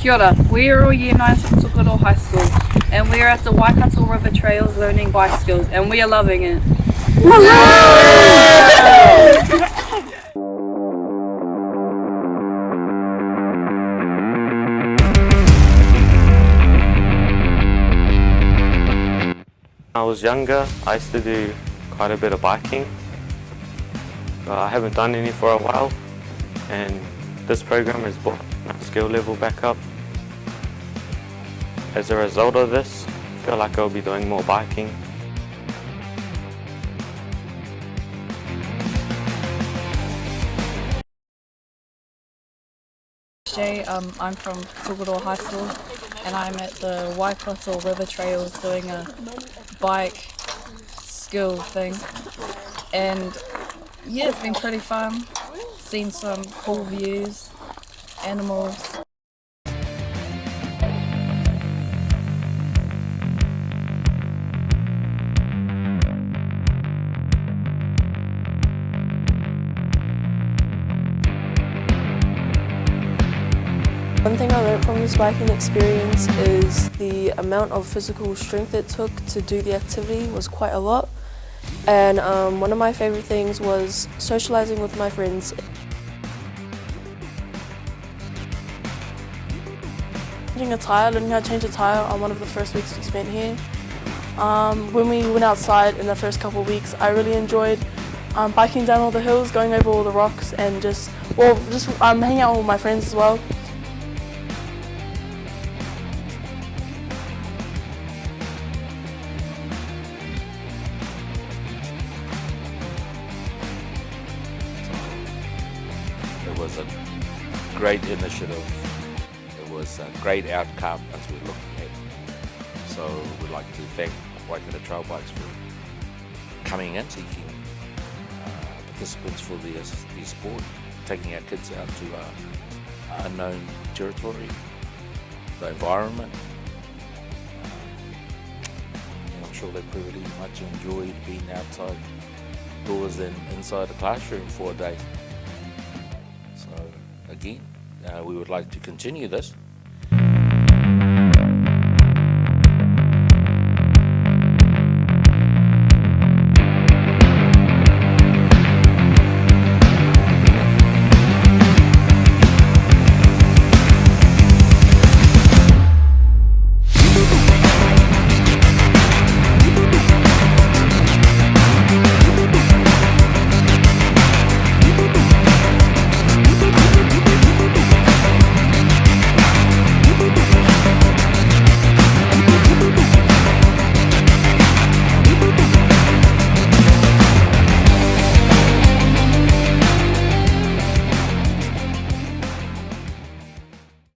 Kia ora, we are all Year 9 from Tokoroa High School and we are at the Waikato River Trails learning bike skills and we are loving it. When I was younger, I used to do quite a bit of biking. I haven't done any for a while and this program has brought my skill level back up. As a result of this, I feel like I'll be doing more biking. I'm from Tokoroa High School and I'm at the Waikato River Trails doing a bike skill thing, and yeah, it's been pretty fun, seen some cool views, animals. One thing I learned from this biking experience is the amount of physical strength it took to do the activity was quite a lot, and one of my favourite things was socialising with my friends. Changing a tyre, learning how to change a tyre on one of the first weeks we spent here. When we went outside in the first couple of weeks, I really enjoyed biking down all the hills, going over all the rocks, and just hanging out with my friends as well. It was a great initiative. It was a great outcome as we're looking at. So we'd like to thank Waikato Trail Bikes for coming in, seeking participants for the sport, taking our kids out to unknown territory, the environment. And I'm sure they pretty much enjoyed being outside doors and inside the classroom for a day. So again, we would like to continue this